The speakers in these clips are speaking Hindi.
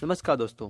नमस्कार दोस्तों।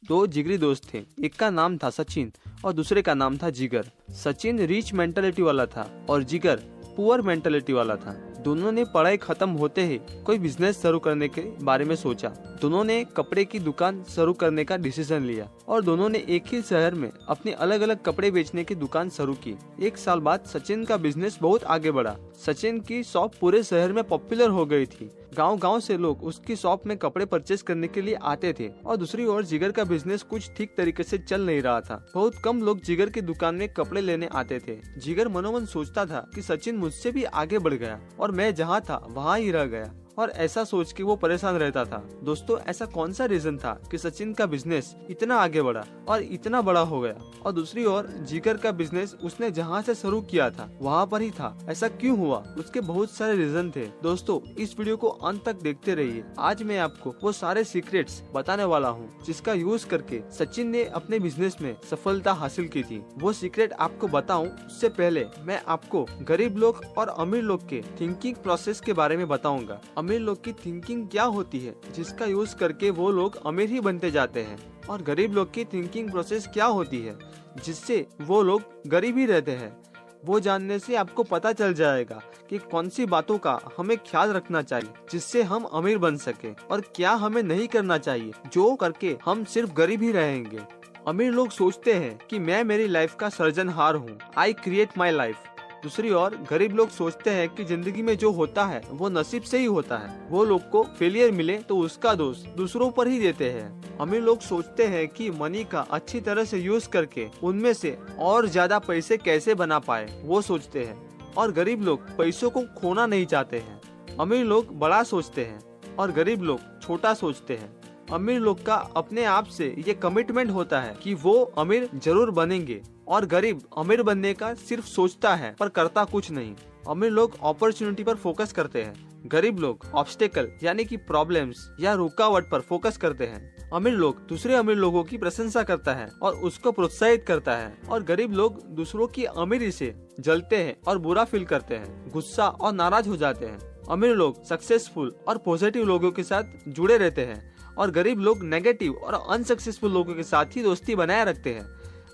दो जिगरी दोस्त थे। एक का नाम था सचिन और दूसरे का नाम था जिगर। सचिन रिच मेंटालिटी वाला था और जिगर पुअर मेंटालिटी वाला था। दोनों ने पढ़ाई खत्म होते ही कोई बिजनेस शुरू करने के बारे में सोचा। दोनों ने कपड़े की दुकान शुरू करने का डिसीजन लिया और दोनों ने एक ही शहर में अपनी अलग अलग कपड़े बेचने की दुकान शुरू की। एक साल बाद सचिन का बिजनेस बहुत आगे बढ़ा। सचिन की शॉप पूरे शहर में पॉपुलर हो गई थी। गांव-गांव से लोग उसकी शॉप में कपड़े परचेस करने के लिए आते थे। और दूसरी ओर जिगर का बिजनेस कुछ ठीक तरीके से चल नहीं रहा था। बहुत कम लोग जिगर की दुकान में कपड़े लेने आते थे। जिगर मनोमन सोचता था कि सचिन मुझसे भी आगे बढ़ गया और मैं जहाँ था वहाँ ही रह गया, और ऐसा सोच के वो परेशान रहता था। दोस्तों, ऐसा कौन सा रीजन था कि सचिन का बिजनेस इतना आगे बढ़ा और इतना बड़ा हो गया, और दूसरी ओर जिगर का बिजनेस उसने जहाँ से शुरू किया था वहाँ पर ही था? ऐसा क्यों हुआ? उसके बहुत सारे रीजन थे। दोस्तों, इस वीडियो को अंत तक देखते रहिए। आज मैं आपको वो सारे सीक्रेट्स बताने वाला हूँ जिसका यूज करके सचिन ने अपने बिजनेस में सफलता हासिल की थी। वो सीक्रेट आपको बताऊँ उससे पहले मैं आपको गरीब लोग और अमीर लोग के थिंकिंग प्रोसेस के बारे में बताऊंगा। अमीर लोग की थिंकिंग क्या होती है जिसका यूज करके वो लोग अमीर ही बनते जाते हैं, और गरीब लोग की थिंकिंग प्रोसेस क्या होती है जिससे वो लोग गरीब ही रहते हैं। वो जानने से आपको पता चल जाएगा कि कौन सी बातों का हमें ख्याल रखना चाहिए जिससे हम अमीर बन सके, और क्या हमें नहीं करना चाहिए जो करके हम सिर्फ गरीब ही रहेंगे। अमीर लोग सोचते हैं कि मैं मेरी लाइफ का सर्जनहार हूँ, आई क्रिएट माई लाइफ। दूसरी ओर गरीब लोग सोचते हैं कि जिंदगी में जो होता है वो नसीब से ही होता है। वो लोग को फेलियर मिले तो उसका दोष दूसरों पर ही देते हैं। अमीर लोग सोचते हैं कि मनी का अच्छी तरह से यूज करके उनमें से और ज्यादा पैसे कैसे बना पाए वो सोचते हैं, और गरीब लोग पैसों को खोना नहीं चाहते हैं। अमीर लोग बड़ा सोचते हैं और गरीब लोग छोटा सोचते हैं। अमीर लोग का अपने आप से ये कमिटमेंट होता है कि वो अमीर जरूर बनेंगे, और गरीब अमीर बनने का सिर्फ सोचता है पर करता कुछ नहीं। अमीर लोग अपॉर्चुनिटी पर फोकस करते हैं, गरीब लोग ऑब्स्टेकल यानी कि प्रॉब्लम्स या रुकावट पर फोकस करते हैं। अमीर लोग दूसरे अमीर लोगों की प्रशंसा करता है और उसको प्रोत्साहित करता है, और गरीब लोग दूसरों की अमीरी से जलते हैं और बुरा फील करते हैं, गुस्सा और नाराज हो जाते हैं। अमीर लोग सक्सेसफुल और पॉजिटिव लोगों के साथ जुड़े रहते हैं, और गरीब लोग नेगेटिव और अनसक्सेसफुल लोगों के साथ ही दोस्ती बनाए रखते हैं।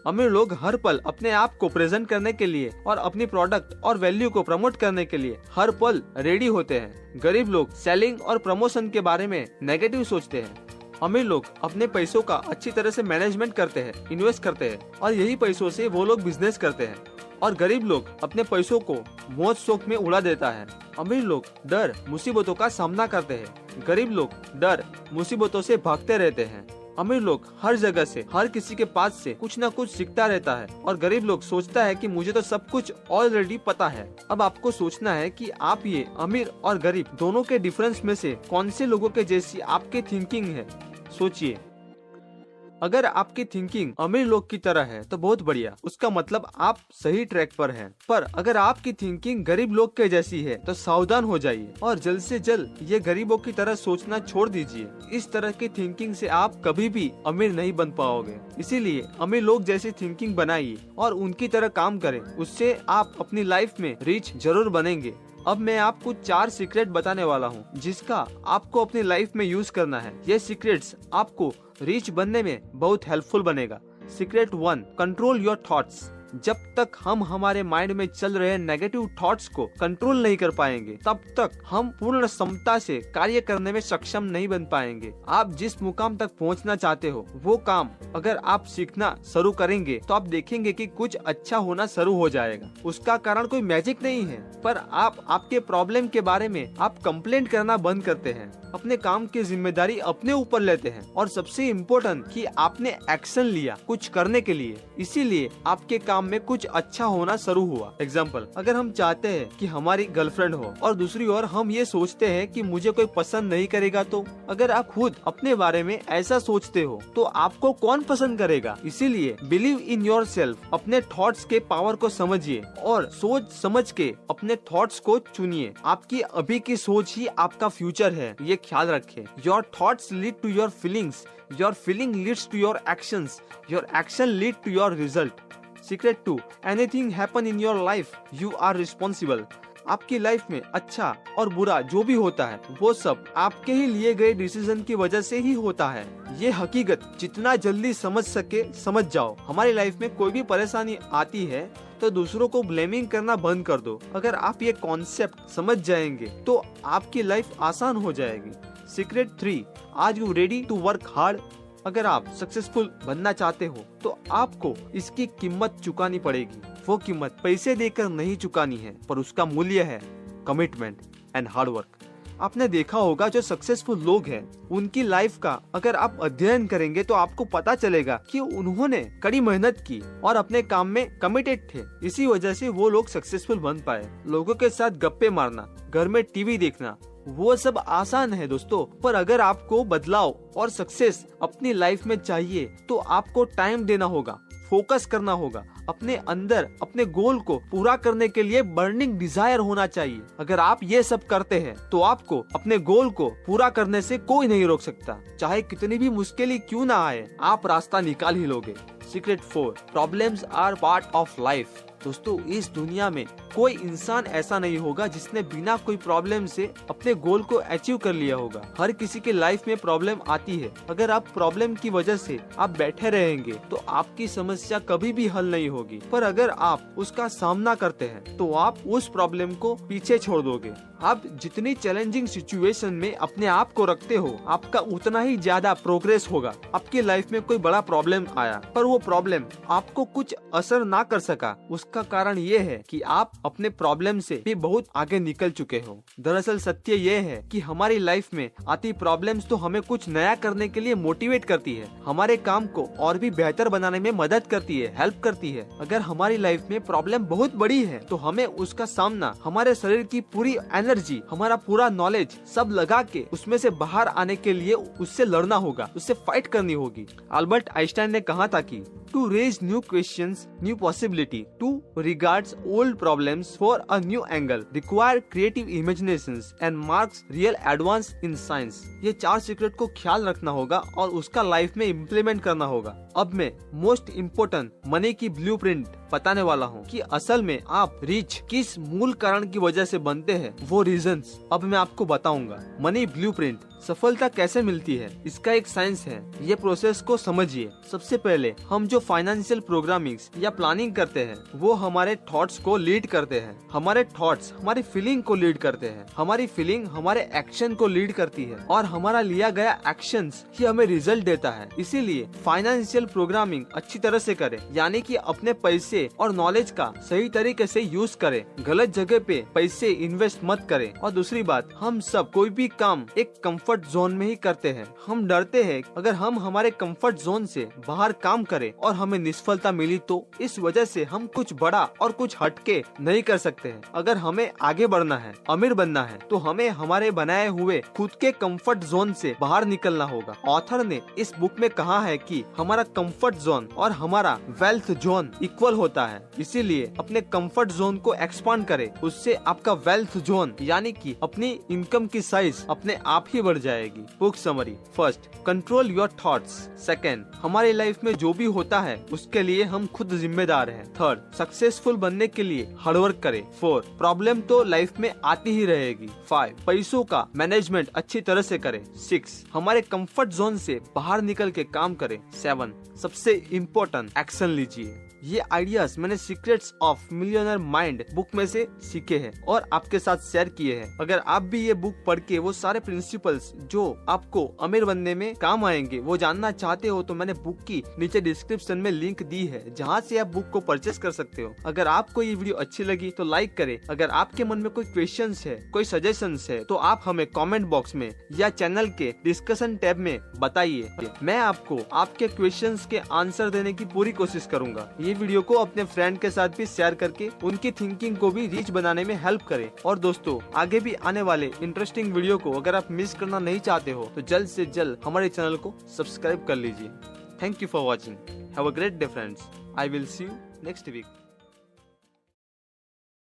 अमीर लोग हर पल अपने आप को प्रेजेंट करने के लिए और अपनी प्रोडक्ट और वैल्यू को प्रमोट करने के लिए हर पल रेडी होते हैं। गरीब लोग सेलिंग और प्रमोशन के बारे में नेगेटिव सोचते हैं। अमीर लोग अपने पैसों का अच्छी तरह से मैनेजमेंट करते हैं, इन्वेस्ट करते हैं, और यही पैसों से वो लोग बिजनेस करते हैं। और गरीब लोग अपने पैसों को मौज शौक में उड़ा देता है। अमीर लोग डर मुसीबतों का सामना करते हैं, गरीब लोग डर मुसीबतों से भागते रहते हैं। अमीर लोग हर जगह से हर किसी के पास से कुछ न कुछ सीखता रहता है, और गरीब लोग सोचता है कि मुझे तो सब कुछ ऑलरेडी पता है। अब आपको सोचना है कि आप ये अमीर और गरीब दोनों के डिफरेंस में से कौन से लोगों के जैसी आपकी थिंकिंग है। सोचिए, अगर आपकी थिंकिंग अमीर लोग की तरह है तो बहुत बढ़िया, उसका मतलब आप सही ट्रैक पर हैं। पर अगर आपकी थिंकिंग गरीब लोग के जैसी है तो सावधान हो जाइए और जल्द से जल्द ये गरीबों की तरह सोचना छोड़ दीजिए। इस तरह की थिंकिंग से आप कभी भी अमीर नहीं बन पाओगे। इसीलिए अमीर लोग जैसी थिंकिंग बनाइए और उनकी तरह काम करें, उससे आप अपनी लाइफ में रिच जरूर बनेंगे। अब मैं आपको 4 सीक्रेट बताने वाला हूँ जिसका आपको अपनी लाइफ में यूज करना है। ये सीक्रेट्स आपको रिच बनने में बहुत हेल्पफुल बनेगा। Secret 1, control your thoughts. जब तक हम हमारे माइंड में चल रहे नेगेटिव थॉट्स को कंट्रोल नहीं कर पाएंगे तब तक हम पूर्ण क्षमता से कार्य करने में सक्षम नहीं बन पाएंगे। आप जिस मुकाम तक पहुंचना चाहते हो वो काम अगर आप सीखना शुरू करेंगे तो आप देखेंगे कि कुछ अच्छा होना शुरू हो जाएगा। उसका कारण कोई मैजिक नहीं है, पर आप आपके प्रॉब्लम के बारे में आप कंप्लेंट करना बंद करते हैं, अपने काम की जिम्मेदारी अपने ऊपर लेते हैं, और सबसे इम्पोर्टेंट कि आपने एक्शन लिया कुछ करने के लिए, इसीलिए आपके काम में कुछ अच्छा होना शुरू हुआ। एग्जाम्पल, अगर हम चाहते हैं कि हमारी गर्लफ्रेंड हो और दूसरी ओर हम ये सोचते हैं कि मुझे कोई पसंद नहीं करेगा, तो अगर आप खुद अपने बारे में ऐसा सोचते हो तो आपको कौन पसंद करेगा? इसीलिए बिलीव इन योर सेल्फ। अपने थॉट्स के पावर को समझिए और सोच समझ के अपने थॉट्स को चुनिए। आपकी अभी की सोच ही आपका फ्यूचर है, ये ख्याल रखें। Your thoughts lead to your feelings, your feeling leads to your actions, your action lead to your result. Secret 2, anything happen in your life you are responsible. आपकी लाइफ में अच्छा और बुरा जो भी होता है वो सब आपके ही लिए गए डिसीजन की वजह से ही होता है। ये हकीकत जितना जल्दी समझ सके समझ जाओ। हमारी लाइफ में कोई भी परेशानी आती है तो दूसरों को ब्लेमिंग करना बंद कर दो। अगर आप ये कॉन्सेप्ट समझ जाएंगे तो आपकी लाइफ आसान हो जाएगी। Secret 3, are you ready to work hard? अगर आप सक्सेसफुल बनना चाहते हो तो आपको इसकी कीमत चुकानी पड़ेगी। वो कीमत पैसे देकर नहीं चुकानी है, पर उसका मूल्य है कमिटमेंट एंड हार्ड वर्क। आपने देखा होगा जो सक्सेसफुल लोग हैं उनकी लाइफ का अगर आप अध्ययन करेंगे तो आपको पता चलेगा कि उन्होंने कड़ी मेहनत की और अपने काम में कमिटेड थे। इसी वजह से वो लोग सक्सेसफुल बन पाए। लोगों के साथ गप्पे मारना, घर में टीवी देखना, वो सब आसान है दोस्तों, पर अगर आपको बदलाव और सक्सेस अपनी लाइफ में चाहिए तो आपको टाइम देना होगा, फोकस करना होगा। अपने अंदर अपने गोल को पूरा करने के लिए बर्निंग डिजायर होना चाहिए। अगर आप ये सब करते हैं तो आपको अपने गोल को पूरा करने से कोई नहीं रोक सकता। चाहे कितनी भी मुश्किलें क्यों ना आए, आप रास्ता निकाल ही लोगे। Secret 4, problems are part of life. दोस्तों, इस दुनिया में कोई इंसान ऐसा नहीं होगा जिसने बिना कोई प्रॉब्लम से अपने गोल को अचीव कर लिया होगा। हर किसी के लाइफ में प्रॉब्लम आती है। अगर आप प्रॉब्लम की वजह से आप बैठे रहेंगे तो आपकी समस्या कभी भी हल नहीं होगी, पर अगर आप उसका सामना करते हैं तो आप उस प्रॉब्लम को पीछे छोड़ दोगे। आप जितनी चैलेंजिंग सिचुएशन में अपने आप को रखते हो, आपका उतना ही ज्यादा प्रोग्रेस होगा। आपकी लाइफ में कोई बड़ा प्रॉब्लम आया पर वो प्रॉब्लम आपको कुछ असर ना कर सका, उसका कारण ये है कि आप अपने प्रॉब्लम से भी बहुत आगे निकल चुके हो। दरअसल सत्य ये है कि हमारी लाइफ में आती प्रॉब्लम्स तो हमें कुछ नया करने के लिए मोटिवेट करती है, हमारे काम को और भी बेहतर बनाने में मदद करती है, हेल्प करती है। अगर हमारी लाइफ में प्रॉब्लम बहुत बड़ी है तो हमें उसका सामना हमारे शरीर की पूरी एनर्जी, हमारा पूरा नॉलेज सब लगा के उसमें से बाहर आने के लिए उससे लड़ना होगा, उससे फाइट करनी होगी। अल्बर्ट आइंस्टाइन ने कहा था कि to raise new questions, new possibility, to regards old problems for a new angle, require creative imaginations and marks real advance in science। ये 4 सीक्रेट को ख्याल रखना होगा और उसका लाइफ में इम्प्लीमेंट करना होगा। अब मैं मोस्ट इम्पोर्टेंट मनी की ब्लूप्रिंट बताने वाला हूँ कि असल में आप रिच किस मूल कारण की वजह से बनते हैं, वो रीजंस अब मैं आपको बताऊंगा। मनी ब्लूप्रिंट, सफलता कैसे मिलती है, इसका एक साइंस है। ये प्रोसेस को समझिए। सबसे पहले हम जो फाइनेंशियल प्रोग्रामिंग्स या प्लानिंग करते हैं वो हमारे थॉट्स को लीड करते हैं। हमारे थॉट्स हमारी फीलिंग को लीड करते हैं, हमारी फीलिंग हमारे एक्शन को लीड करती है और हमारा लिया गया एक्शंस ही हमें रिजल्ट देता है। इसीलिए फाइनेंशियल प्रोग्रामिंग अच्छी तरह से करें, यानी कि अपने पैसे और नॉलेज का सही तरीके से यूज करें। गलत जगह पे पैसे इन्वेस्ट मत करें। और दूसरी बात, हम सब कोई भी काम एक कंफर्ट जोन में ही करते हैं। हम डरते हैं अगर हम हमारे कंफर्ट जोन से बाहर काम करें और हमें निष्फलता मिली तो इस वजह से हम कुछ बड़ा और कुछ हटके नहीं कर सकते हैं। अगर हमें आगे बढ़ना है, अमीर बनना है, तो हमें हमारे बनाए हुए खुद के कंफर्ट जोन से बाहर निकलना होगा। ऑथर ने इस बुक में कहा है कि हमारा कंफर्ट जोन और हमारा वेल्थ जोन इक्वल होता है, इसीलिए अपने कंफर्ट जोन को एक्सपांड करें। उससे आपका वेल्थ जोन यानी कि अपनी इनकम की साइज अपने आप ही बढ़ जाएगी। Book summary, first, control your thoughts. Second, हमारी लाइफ में जो भी होता है उसके लिए हम खुद जिम्मेदार हैं। थर्ड, सक्सेसफुल बनने के लिए हार्डवर्क करें। फोर्थ, प्रॉब्लम तो लाइफ में आती ही रहेगी। 5, पैसों का मैनेजमेंट अच्छी तरह से करें। 6, हमारे कंफर्ट जोन से बाहर निकल के काम करें। 7, सबसे इम्पोर्टेंट, एक्शन लीजिए। ये आइडियाज मैंने secrets of millionaire mind book में से सीखे हैं और आपके साथ शेयर किए हैं। अगर आप भी ये बुक पढ़ के वो सारे प्रिंसिपल्स जो आपको अमीर बनने में काम आएंगे वो जानना चाहते हो तो मैंने बुक की नीचे डिस्क्रिप्शन में लिंक दी है, जहाँ से आप बुक को परचेस कर सकते हो। अगर आपको ये वीडियो अच्छी लगी तो लाइक करें। अगर आपके मन में कोई क्वेश्चंस है, कोई सजेशंस है तो आप हमें कमेंट बॉक्स में या चैनल के डिस्कशन टैब में बताइए। मैं आपको आपके क्वेश्चंस के आंसर देने की पूरी कोशिश करूंगा। ये वीडियो को अपने फ्रेंड के साथ भी शेयर करके उनकी थिंकिंग को भी रीच बनाने में हेल्प करें। और दोस्तों, आगे भी आने वाले इंटरेस्टिंग वीडियो को अगर आप मिस करना नहीं चाहते हो तो जल्द से जल्द हमारे चैनल को सब्सक्राइब कर लीजिए। Thank you for watching. Have a great day friends. I will see you next week.